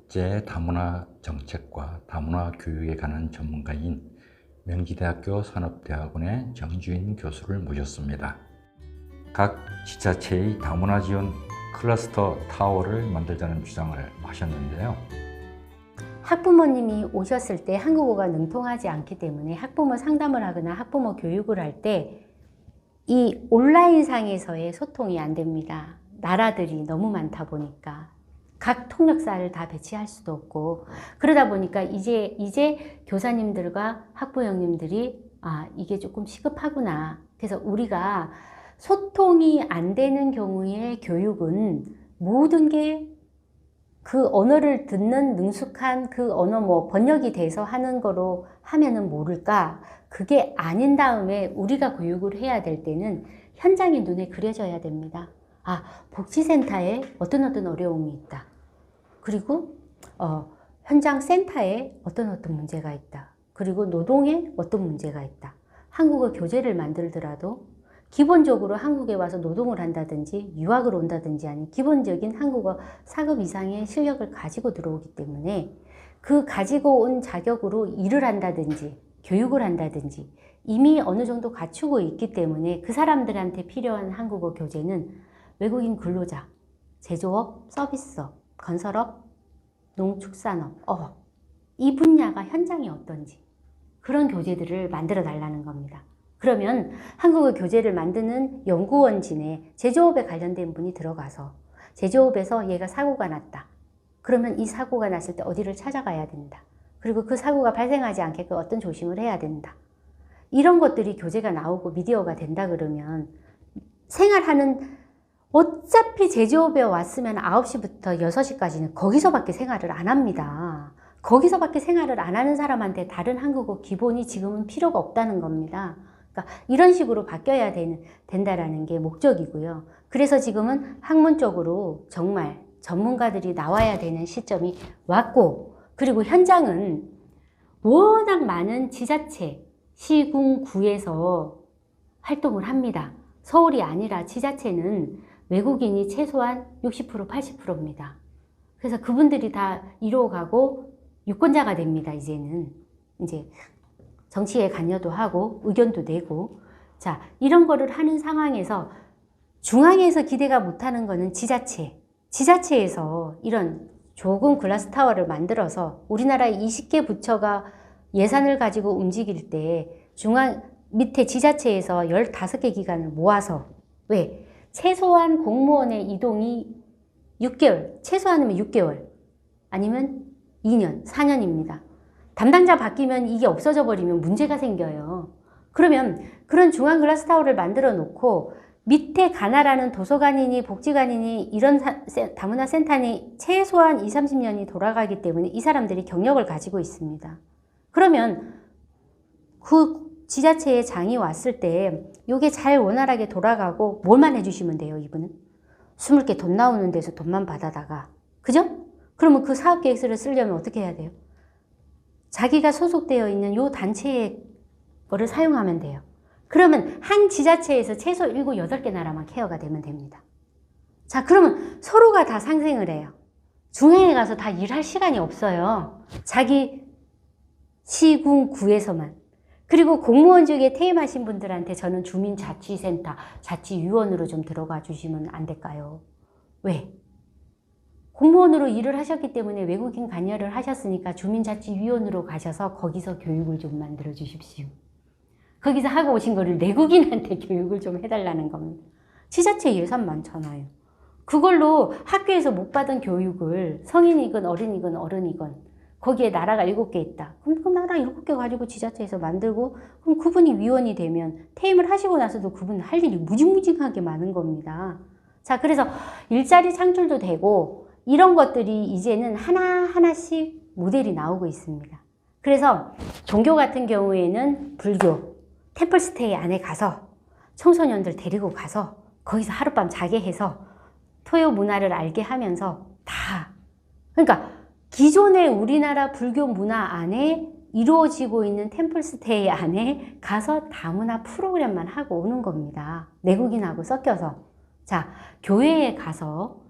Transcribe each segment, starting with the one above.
국제 다문화 정책과 다문화 교육에 관한 전문가인 명지대학교 산업대학원의 정주인 교수를 모셨습니다. 각 지자체의 다문화 지원 클러스터 타워를 만들자는 주장을 하셨는데요. 학부모님이 오셨을 때 한국어가 능통하지 않기 때문에 학부모 상담을 하거나 학부모 교육을 할 때 이 온라인상에서의 소통이 안 됩니다. 나라들이 너무 많다 보니까 각 통역사를 다 배치할 수도 없고, 그러다 보니까 이제 교사님들과 학부 형님들이 이게 조금 시급하구나. 그래서 우리가 소통이 안 되는 경우에 교육은 모든 게 그 언어를 듣는 능숙한 그 언어 번역이 돼서 하는 거로 하면은 모를까? 그게 아닌 다음에 우리가 교육을 해야 될 때는 현장이 눈에 그려져야 됩니다. 복지센터에 어떤 어려움이 있다. 그리고 현장 센터에 어떤 문제가 있다. 그리고 노동에 어떤 문제가 있다. 한국어 교재를 만들더라도 기본적으로 한국에 와서 노동을 한다든지 유학을 온다든지 하는 기본적인 한국어 4급 이상의 실력을 가지고 들어오기 때문에 그 가지고 온 자격으로 일을 한다든지 교육을 한다든지 이미 어느 정도 갖추고 있기 때문에 그 사람들한테 필요한 한국어 교재는 외국인 근로자, 제조업, 서비스업, 건설업, 농축산업, 어업 이 분야가 현장이 어떤지 그런 교재들을 만들어 달라는 겁니다. 그러면 한국어 교재를 만드는 연구원진에 제조업에 관련된 분이 들어가서 제조업에서 얘가 사고가 났다. 그러면 이 사고가 났을 때 어디를 찾아가야 된다. 그리고 그 사고가 발생하지 않게끔 어떤 조심을 해야 된다. 이런 것들이 교재가 나오고 미디어가 된다 그러면 생활하는, 어차피 제조업에 왔으면 9시부터 6시까지는 거기서밖에 생활을 안 합니다. 거기서밖에 생활을 안 하는 사람한테 다른 한국어 기본이 지금은 필요가 없다는 겁니다. 그러니까 이런 식으로 바뀌어야 된다라는 게 목적이고요. 그래서 지금은 학문적으로 정말 전문가들이 나와야 되는 시점이 왔고, 그리고 현장은 워낙 많은 지자체, 시군, 구에서 활동을 합니다. 서울이 아니라 지자체는 외국인이 최소한 60%, 80%입니다. 그래서 그분들이 다 이루어가고 유권자가 됩니다. 이제는 이제 정치에 관여도 하고 의견도 내고, 자, 이런 거를 하는 상황에서 중앙에서 기대가 못하는 거는 지자체에서 이런 조금 글라스타워를 만들어서 우리나라의 20개 부처가 예산을 가지고 움직일 때 중앙 밑에 지자체에서 15개 기관을 모아서, 왜? 최소한 공무원의 이동이 6개월, 최소한이면 6개월 아니면 2년, 4년입니다. 담당자 바뀌면 이게 없어져 버리면 문제가 생겨요. 그러면 그런 중앙 클러스터를 만들어 놓고 밑에 가나라는 도서관이니 복지관이니 이런 다문화 센터니 최소한 20, 30년이 돌아가기 때문에 이 사람들이 경력을 가지고 있습니다. 그러면 그 지자체의 장이 왔을 때 이게 잘 원활하게 돌아가고 뭘만 해주시면 돼요, 이분은? 20개 돈 나오는 데서 돈만 받아다가. 그죠? 그러면 그 사업 계획서를 쓰려면 어떻게 해야 돼요? 자기가 소속되어 있는 요 단체의 거를 사용하면 돼요. 그러면 한 지자체에서 최소 7, 8개 나라만 케어가 되면 됩니다. 자, 그러면 서로가 다 상생을 해요. 중앙에 가서 다 일할 시간이 없어요. 자기 시군, 구에서만. 그리고 공무원 중에 퇴임하신 분들한테 저는 주민자치센터, 자치위원으로 좀 들어가 주시면 안 될까요? 왜? 공무원으로 일을 하셨기 때문에 외국인 관여를 하셨으니까 주민자치위원으로 가셔서 거기서 교육을 좀 만들어 주십시오. 거기서 하고 오신 거를 내국인한테 교육을 좀 해달라는 겁니다. 지자체 예산 많잖아요. 그걸로 학교에서 못 받은 교육을 성인이건 어른이건 거기에 나라가 7개 있다. 그럼 그 나라 7개 가지고 지자체에서 만들고, 그럼 그분이 위원이 되면 퇴임을 하시고 나서도 그분 할 일이 무궁무진하게 많은 겁니다. 자, 그래서 일자리 창출도 되고 이런 것들이 이제는 하나하나씩 모델이 나오고 있습니다. 그래서 종교 같은 경우에는 불교, 템플스테이 안에 가서 청소년들 데리고 가서 거기서 하룻밤 자게 해서 토요 문화를 알게 하면서 다, 그러니까 기존의 우리나라 불교 문화 안에 이루어지고 있는 템플스테이 안에 가서 다문화 프로그램만 하고 오는 겁니다. 내국인하고 섞여서. 자, 교회에 가서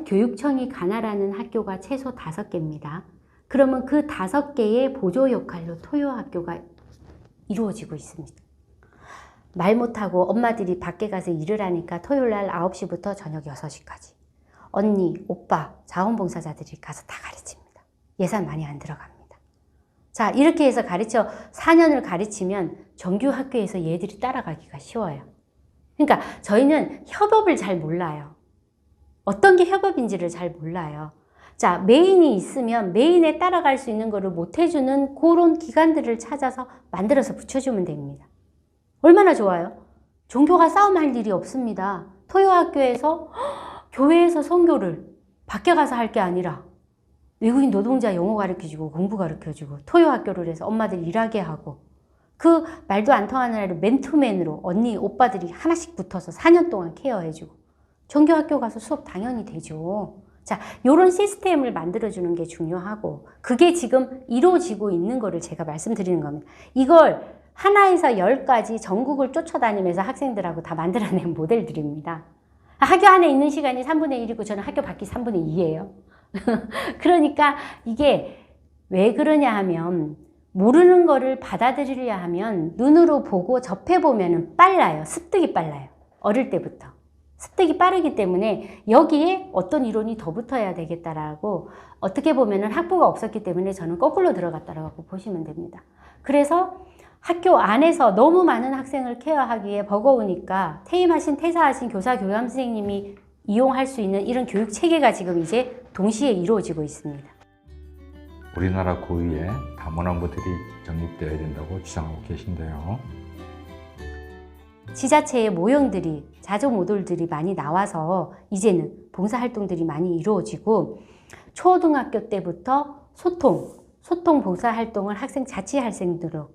교육청이 관할하는 학교가 최소 5개입니다. 그러면 그 5개의 보조 역할로 토요학교가 이루어지고 있습니다. 말 못하고 엄마들이 밖에 가서 일을 하니까 토요일날 9시부터 저녁 6시까지 언니, 오빠, 자원봉사자들이 가서 다 가르칩니다. 예산 많이 안 들어갑니다. 자, 이렇게 해서 4년을 가르치면 정규 학교에서 얘들이 따라가기가 쉬워요. 그러니까 저희는 협업을 잘 몰라요. 어떤 게 협업인지를 잘 몰라요. 자, 메인이 있으면 메인에 따라갈 수 있는 거를 못 해주는 그런 기관들을 찾아서 만들어서 붙여주면 됩니다. 얼마나 좋아요? 종교가 싸움할 일이 없습니다. 토요학교에서 교회에서 선교를 밖에 가서 할 게 아니라 외국인 노동자 영어 가르쳐주고 공부 가르쳐주고 토요학교를 해서 엄마들 일하게 하고 그 말도 안 통하는 애를 맨투맨으로 언니, 오빠들이 하나씩 붙어서 4년 동안 케어해주고 종교학교 가서 수업 당연히 되죠. 자, 요런 시스템을 만들어주는 게 중요하고 그게 지금 이루어지고 있는 거를 제가 말씀드리는 겁니다. 이걸 하나에서 10까지 전국을 쫓아다니면서 학생들하고 다 만들어낸 모델들입니다. 학교 안에 있는 시간이 3분의 1이고 저는 학교 밖이 3분의 2예요. 그러니까 이게 왜 그러냐 하면 모르는 거를 받아들이려 하면 눈으로 보고 접해보면 빨라요. 습득이 빨라요. 어릴 때부터. 습득이 빠르기 때문에 여기에 어떤 이론이 더 붙어야 되겠다라고 어떻게 보면 학부가 없었기 때문에 저는 거꾸로 들어갔다라고 보시면 됩니다. 그래서 학교 안에서 너무 많은 학생을 케어하기에 버거우니까 퇴사하신 교사 교감 선생님이 이용할 수 있는 이런 교육 체계가 지금 이제 동시에 이루어지고 있습니다. 우리나라 고유의 다문화부들이 정립되어야 된다고 주장하고 계신데요. 지자체의 모형들이, 자조 모델들이 많이 나와서 이제는 봉사활동들이 많이 이루어지고 초등학교 때부터 소통 봉사활동을 학생 자치활생들로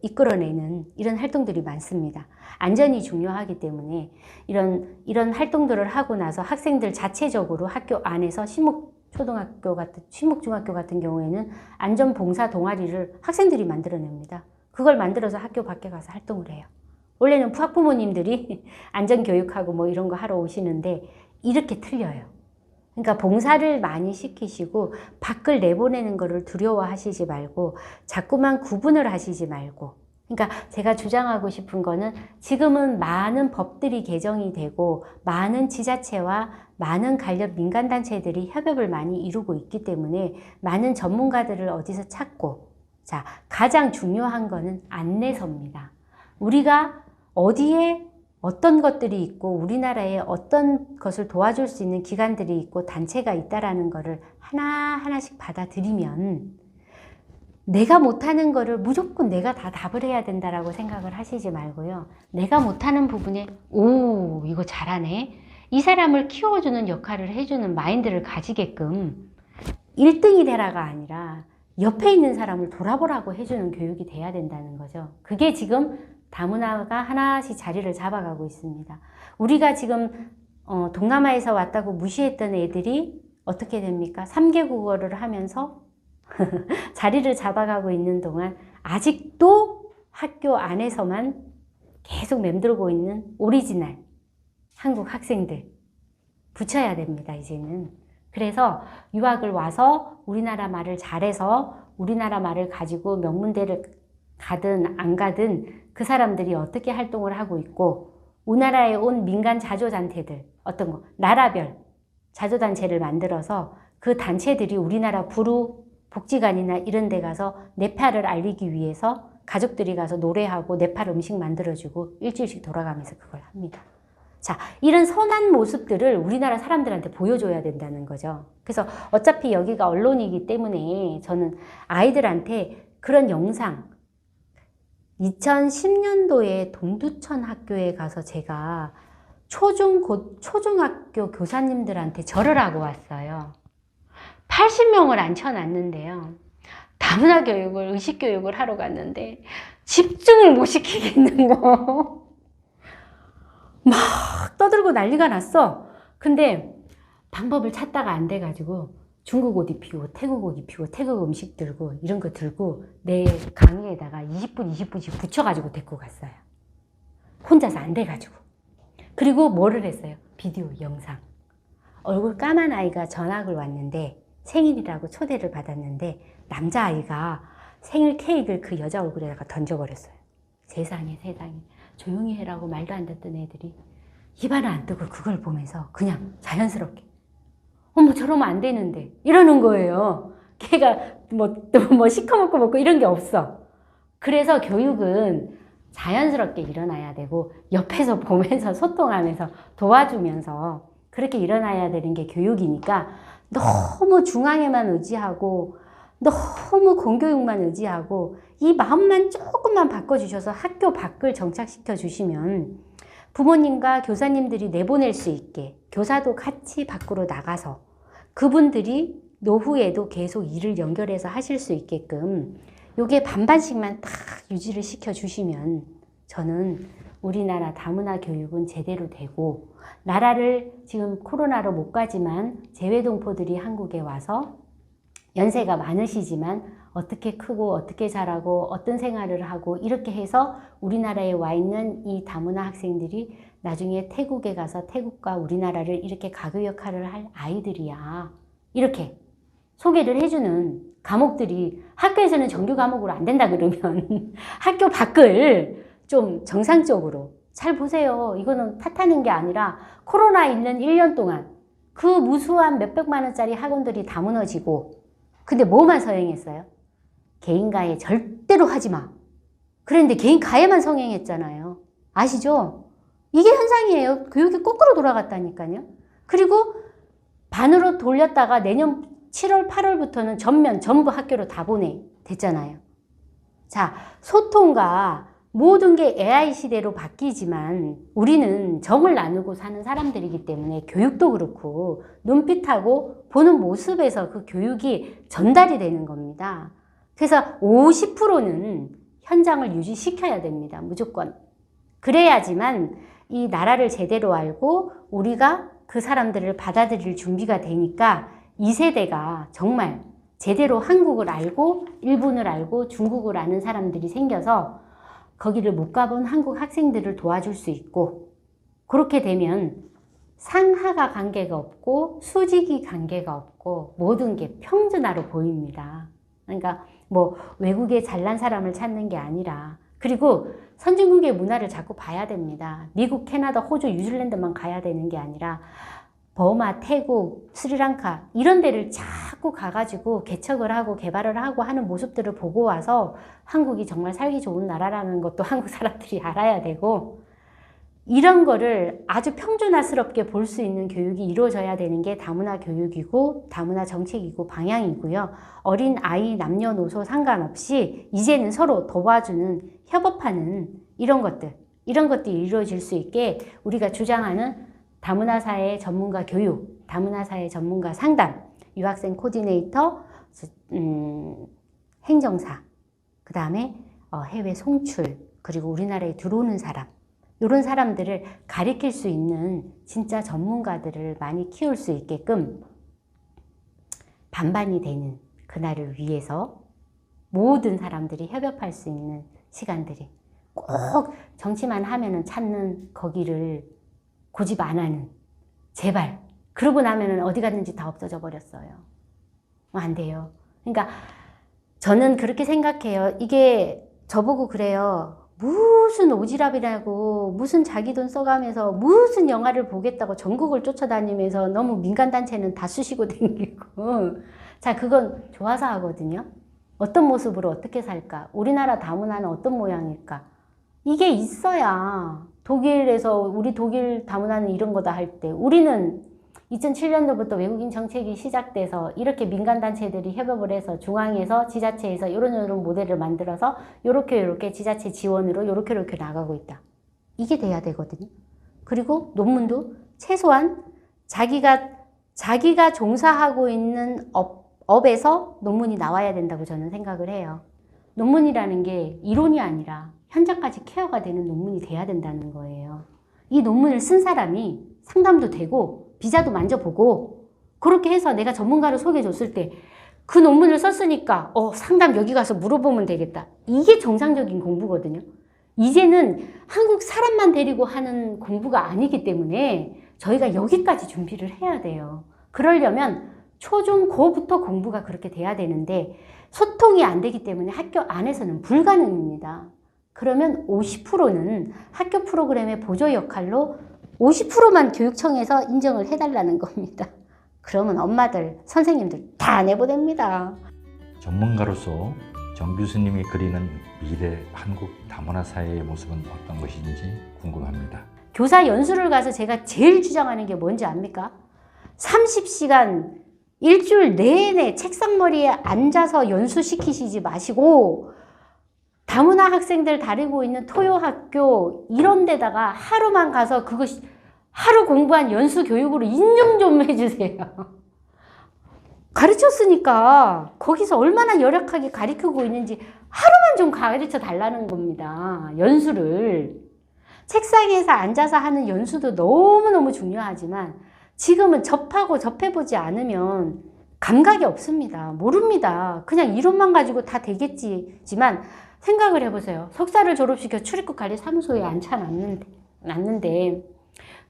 이끌어내는 이런 활동들이 많습니다. 안전이 중요하기 때문에 이런 활동들을 하고 나서 학생들 자체적으로 학교 안에서 신목중학교 같은 경우에는 안전봉사 동아리를 학생들이 만들어냅니다. 그걸 만들어서 학교 밖에 가서 활동을 해요. 원래는 학부모님들이 안전교육하고 뭐 이런 거 하러 오시는데 이렇게 틀려요. 그러니까 봉사를 많이 시키시고 밖을 내보내는 거를 두려워하시지 말고 자꾸만 구분을 하시지 말고 그러니까 제가 주장하고 싶은 거는 지금은 많은 법들이 개정이 되고 많은 지자체와 많은 관련 민간단체들이 협업을 많이 이루고 있기 때문에 많은 전문가들을 어디서 찾고 자, 가장 중요한 거는 안내서입니다. 우리가 어디에 어떤 것들이 있고 우리나라에 어떤 것을 도와줄 수 있는 기관들이 있고 단체가 있다라는 거를 하나하나씩 받아들이면 내가 못하는 거를 무조건 내가 다 답을 해야 된다라고 생각을 하시지 말고요. 내가 못하는 부분에 오 이거 잘하네. 이 사람을 키워주는 역할을 해주는 마인드를 가지게끔 1등이 되라가 아니라 옆에 있는 사람을 돌아보라고 해주는 교육이 돼야 된다는 거죠. 그게 지금 다문화가 하나씩 자리를 잡아가고 있습니다. 우리가 지금 동남아에서 왔다고 무시했던 애들이 어떻게 됩니까? 3개 국어를 하면서 자리를 잡아가고 있는 동안 아직도 학교 안에서만 계속 맴돌고 있는 오리지널 한국 학생들 붙여야 됩니다, 이제는. 그래서 유학을 와서 우리나라 말을 잘해서 우리나라 말을 가지고 명문대를 가든 안 가든 그 사람들이 어떻게 활동을 하고 있고 우리나라에 온 민간 자조단체들 어떤 거 나라별 자조단체를 만들어서 그 단체들이 우리나라 부루 복지관이나 이런 데 가서 네팔을 알리기 위해서 가족들이 가서 노래하고 네팔 음식 만들어주고 일주일씩 돌아가면서 그걸 합니다. 자, 이런 선한 모습들을 우리나라 사람들한테 보여줘야 된다는 거죠. 그래서 어차피 여기가 언론이기 때문에 저는 아이들한테 그런 영상 2010년도에 동두천 학교에 가서 제가 초중학교 교사님들한테 절을 하고 왔어요. 80명을 앉혀놨는데요. 다문화 교육을, 의식 교육을 하러 갔는데 집중을 못 시키겠는 거. 막 떠들고 난리가 났어. 근데 방법을 찾다가 안 돼가지고 중국 옷 입히고 태국 옷 입히고 태국 음식 들고 이런 거 들고 내 강의에다가 20분씩 붙여가지고 데리고 갔어요. 혼자서 안 돼가지고. 그리고 뭐를 했어요? 비디오 영상. 얼굴 까만 아이가 전학을 왔는데 생일이라고 초대를 받았는데 남자아이가 생일 케이크를 그 여자 얼굴에다가 던져버렸어요. 세상에 세상에. 조용히 해라고 말도 안 듣던 애들이 입안을 안 뜨고 그걸 보면서 그냥 자연스럽게 어머 저러면 안 되는데 이러는 거예요. 걔가 뭐 시커멓고 먹고 이런 게 없어. 그래서 교육은 자연스럽게 일어나야 되고 옆에서 보면서 소통하면서 도와주면서 그렇게 일어나야 되는 게 교육이니까 너무 중앙에만 의지하고 너무 공교육만 의지하고 이 마음만 조금만 바꿔주셔서 학교 밖을 정착시켜 주시면 부모님과 교사님들이 내보낼 수 있게 교사도 같이 밖으로 나가서 그분들이 노후에도 계속 일을 연결해서 하실 수 있게끔 요게 반반씩만 딱 유지를 시켜 주시면 저는 우리나라 다문화 교육은 제대로 되고 나라를 지금 코로나로 못 가지만 재외동포들이 한국에 와서 연세가 많으시지만 어떻게 크고 어떻게 자라고 어떤 생활을 하고 이렇게 해서 우리나라에 와 있는 이 다문화 학생들이 나중에 태국에 가서 태국과 우리나라를 이렇게 가교 역할을 할 아이들이야. 이렇게 소개를 해주는 과목들이 학교에서는 정규 과목으로 안 된다 그러면 학교 밖을 좀 정상적으로 잘 보세요. 이거는 탓하는 게 아니라 코로나 있는 1년 동안 그 무수한 몇백만 원짜리 학원들이 다 무너지고 근데 뭐만 서행했어요? 개인가해 절대로 하지 마. 그랬는데 개인가해만 성행했잖아요. 아시죠? 이게 현상이에요. 교육이 거꾸로 돌아갔다니까요. 그리고 반으로 돌렸다가 내년 7월, 8월부터는 전부 학교로 다 됐잖아요. 자, 소통과 모든 게 AI 시대로 바뀌지만 우리는 정을 나누고 사는 사람들이기 때문에 교육도 그렇고 눈빛하고 보는 모습에서 그 교육이 전달이 되는 겁니다. 그래서 50%는 현장을 유지시켜야 됩니다. 무조건. 그래야지만 이 나라를 제대로 알고 우리가 그 사람들을 받아들일 준비가 되니까 이 세대가 정말 제대로 한국을 알고 일본을 알고 중국을 아는 사람들이 생겨서 거기를 못 가본 한국 학생들을 도와줄 수 있고 그렇게 되면 상하가 관계가 없고 수직이 관계가 없고 모든 게 평준화로 보입니다. 그러니까 뭐 외국에 잘난 사람을 찾는 게 아니라 그리고 선진국의 문화를 자꾸 봐야 됩니다. 미국, 캐나다, 호주, 뉴질랜드만 가야 되는 게 아니라 버마, 태국, 스리랑카 이런 데를 자꾸 가가지고 개척을 하고 개발을 하고 하는 모습들을 보고 와서 한국이 정말 살기 좋은 나라라는 것도 한국 사람들이 알아야 되고 이런 거를 아주 평준화스럽게 볼 수 있는 교육이 이루어져야 되는 게 다문화 교육이고 다문화 정책이고 방향이고요. 어린 아이, 남녀노소 상관없이 이제는 서로 도와주는 협업하는 이런 것들이 이루어질 수 있게 우리가 주장하는 다문화 사회 전문가 교육, 다문화 사회 전문가 상담, 유학생 코디네이터, 행정사, 그 다음에 해외 송출, 그리고 우리나라에 들어오는 사람 이런 사람들을 가리킬 수 있는 진짜 전문가들을 많이 키울 수 있게끔 반반이 되는 그날을 위해서 모든 사람들이 협업할 수 있는 시간들이 꼭 정치만 하면은 찾는 거기를 고집 안 하는 제발 그러고 나면은 어디 갔는지 다 없어져 버렸어요. 안 돼요. 그러니까 저는 그렇게 생각해요. 이게 저보고 그래요. 무슨 오지랖이라고 무슨 자기 돈 써가면서 무슨 영화를 보겠다고 전국을 쫓아다니면서 너무 민간단체는 다 쑤시고 다니고 자 그건 좋아서 하거든요. 어떤 모습으로 어떻게 살까? 우리나라 다문화는 어떤 모양일까? 이게 있어야 독일에서 우리 독일 다문화는 이런 거다 할 때 우리는 2007년도부터 외국인 정책이 시작돼서 이렇게 민간단체들이 협업을 해서 중앙에서 지자체에서 이런 모델을 만들어서 요렇게 지자체 지원으로 요렇게 나가고 있다. 이게 돼야 되거든요. 그리고 논문도 최소한 자기가 종사하고 있는 업에서 논문이 나와야 된다고 저는 생각을 해요. 논문이라는 게 이론이 아니라 현장까지 케어가 되는 논문이 돼야 된다는 거예요. 이 논문을 쓴 사람이 상담도 되고 비자도 만져보고 그렇게 해서 내가 전문가를 소개해 줬을 때 그 논문을 썼으니까 상담 여기 가서 물어보면 되겠다. 이게 정상적인 공부거든요. 이제는 한국 사람만 데리고 하는 공부가 아니기 때문에 저희가 여기까지 준비를 해야 돼요. 그러려면 초중 고부터 공부가 그렇게 돼야 되는데 소통이 안 되기 때문에 학교 안에서는 불가능입니다. 그러면 50%는 학교 프로그램의 보조 역할로 50%만 교육청에서 인정을 해달라는 겁니다. 그러면 엄마들, 선생님들 다 내보냅니다. 전문가로서 정 교수님이 그리는 미래 한국 다문화 사회의 모습은 어떤 것인지 궁금합니다. 교사 연수를 가서 제가 제일 주장하는 게 뭔지 압니까? 30시간 일주일 내내 책상머리에 앉아서 연수시키시지 마시고 다문화 학생들 다니고 있는 토요학교 이런 데다가 하루만 가서 그것이 하루 공부한 연수 교육으로 인정 좀 해주세요. 가르쳤으니까 거기서 얼마나 열악하게 가르치고 있는지 하루만 좀 가르쳐 달라는 겁니다. 연수를. 책상에서 앉아서 하는 연수도 너무너무 중요하지만 지금은 접하고 접해보지 않으면 감각이 없습니다. 모릅니다. 그냥 이론만 가지고 다 되겠지만 생각을 해보세요. 석사를 졸업시켜 출입국 관리 사무소에 앉혀놨는데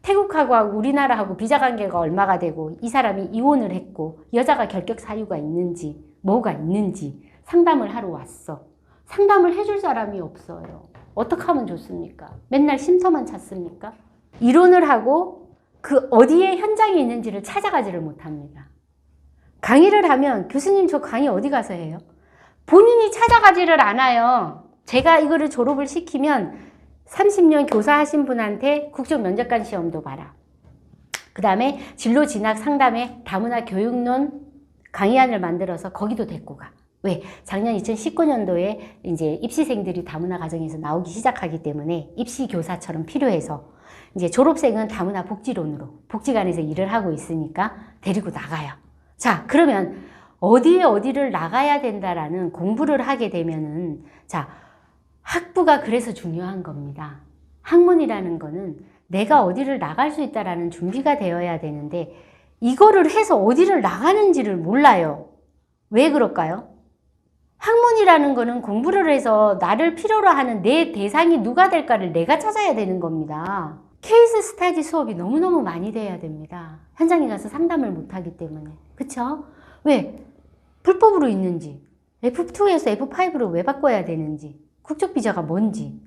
태국하고 우리나라하고 비자 관계가 얼마가 되고 이 사람이 이혼을 했고 여자가 결격 사유가 있는지 뭐가 있는지 상담을 하러 왔어. 상담을 해줄 사람이 없어요. 어떻게 하면 좋습니까? 맨날 쉼터만 찾습니까? 이론을 하고 그 어디에 현장이 있는지를 찾아가지를 못합니다. 강의를 하면 교수님 저 강의 어디 가서 해요? 본인이 찾아가지를 않아요. 제가 이거를 졸업을 시키면 30년 교사하신 분한테 국정면접관 시험도 봐라. 그 다음에 진로 진학 상담에 다문화 교육론 강의안을 만들어서 거기도 데리고 가. 왜? 작년 2019년도에 이제 입시생들이 다문화 가정에서 나오기 시작하기 때문에 입시 교사처럼 필요해서 이제 졸업생은 다문화 복지론으로 복지관에서 일을 하고 있으니까 데리고 나가요. 자, 그러면 어디를 나가야 된다라는 공부를 하게 되면은 자, 학부가 그래서 중요한 겁니다. 학문이라는 거는 내가 어디를 나갈 수 있다라는 준비가 되어야 되는데 이거를 해서 어디를 나가는지를 몰라요. 왜 그럴까요? 학문이라는 거는 공부를 해서 나를 필요로 하는 내 대상이 누가 될까를 내가 찾아야 되는 겁니다. 케이스 스타디 수업이 너무너무 많이 돼야 됩니다. 현장에 가서 상담을 못하기 때문에. 그쵸? 왜? 불법으로 있는지, F2에서 F5로 왜 바꿔야 되는지, 국적비자가 뭔지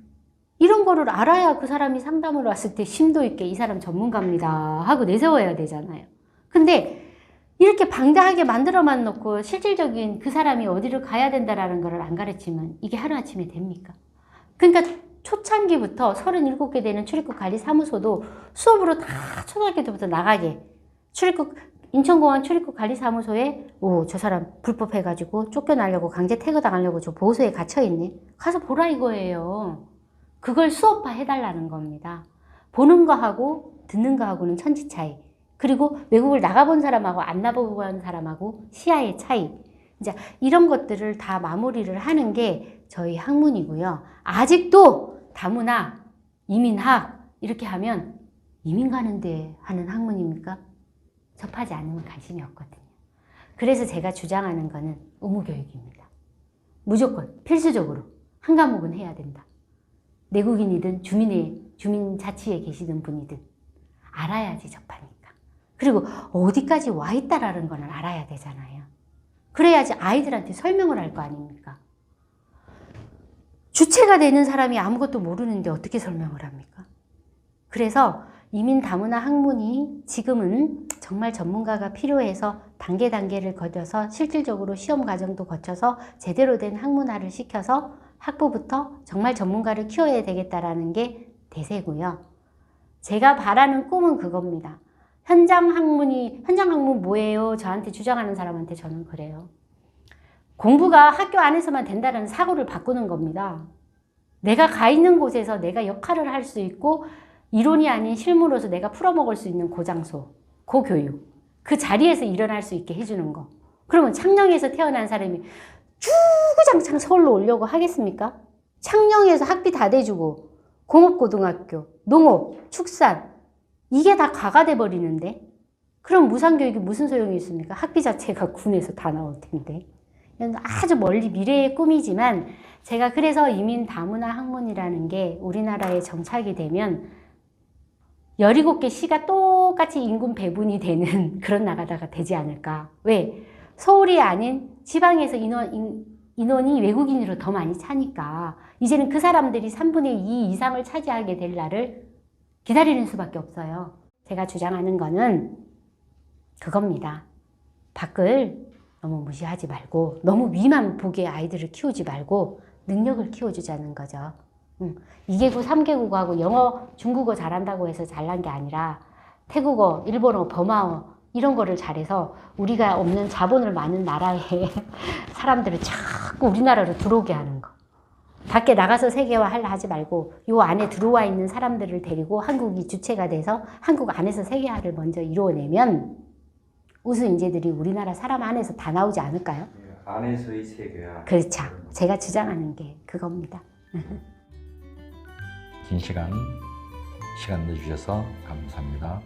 이런 거를 알아야 그 사람이 상담을 왔을 때 심도 있게 이 사람 전문가입니다 하고 내세워야 되잖아요. 근데 이렇게 방대하게 만들어만 놓고 실질적인 그 사람이 어디를 가야 된다라는 걸 안 가르치면 이게 하루아침에 됩니까? 그러니까 초창기부터 37개 되는 출입국 관리 사무소도 수업으로 다 초등학교 때부터 나가게 인천공항 출입국 관리 사무소에 저 사람 불법 해가지고 쫓겨나려고 강제 퇴거당하려고 저 보호소에 갇혀있네. 가서 보라 이거예요. 그걸 수업화 해달라는 겁니다. 보는 거하고 듣는 거하고는 천지 차이. 그리고 외국을 나가본 사람하고 안 나가본 사람하고 시야의 차이. 이제 이런 것들을 다 마무리를 하는 게 저희 학문이고요. 아직도 다문화, 이민학 이렇게 하면 이민 가는데 하는 학문입니까? 접하지 않으면 관심이 없거든요. 그래서 제가 주장하는 거는 의무교육입니다. 무조건 필수적으로 한 과목은 해야 된다. 내국인이든 주민자치에 계시는 분이든 알아야지 접하니까. 그리고 어디까지 와 있다라는 걸 알아야 되잖아요. 그래야지 아이들한테 설명을 할 거 아닙니까? 주체가 되는 사람이 아무것도 모르는데 어떻게 설명을 합니까? 그래서 이민 다문화 학문이 지금은 정말 전문가가 필요해서 단계를 거쳐서 실질적으로 시험 과정도 거쳐서 제대로 된 학문화를 시켜서 학부부터 정말 전문가를 키워야 되겠다라는 게 대세고요. 제가 바라는 꿈은 그겁니다. 현장 학문 뭐예요? 저한테 주장하는 사람한테 저는 그래요. 공부가 학교 안에서만 된다는 사고를 바꾸는 겁니다. 내가 가 있는 곳에서 내가 역할을 할 수 있고 이론이 아닌 실무로서 내가 풀어먹을 수 있는 그 장소, 그 교육, 그 자리에서 일어날 수 있게 해주는 거. 그러면 창녕에서 태어난 사람이 주구장창 서울로 오려고 하겠습니까? 창녕에서 학비 다 대주고 공업고등학교, 농업, 축산 이게 다 가가 돼버리는데 그럼 무상교육이 무슨 소용이 있습니까? 학비 자체가 군에서 다 나올 텐데. 아주 멀리 미래의 꿈이지만 제가 그래서 이민 다문화 학문이라는 게 우리나라에 정착이 되면 17개 시가 똑같이 인구 배분이 되는 그런 나라가 되지 않을까. 왜? 서울이 아닌 지방에서 인원이 외국인으로 더 많이 차니까 이제는 그 사람들이 3분의 2 이상을 차지하게 될 날을 기다리는 수밖에 없어요. 제가 주장하는 거는 그겁니다. 밖을 너무 무시하지 말고 너무 위만 보게 아이들을 키우지 말고 능력을 키워주자는 거죠. 2개국, 3개국하고 영어, 중국어 잘한다고 해서 잘난 게 아니라 태국어, 일본어, 버마어 이런 거를 잘해서 우리가 없는 자본을 많은 나라의 사람들을 자꾸 우리나라로 들어오게 하는 거. 밖에 나가서 세계화하려 하지 말고 요 안에 들어와 있는 사람들을 데리고 한국이 주체가 돼서 한국 안에서 세계화를 먼저 이루어내면 우수 인재들이 우리나라 사람 안에서 다 나오지 않을까요? 안에서의 세계화. 그렇죠. 제가 주장하는 게 그겁니다. 긴 시간 내주셔서 감사합니다.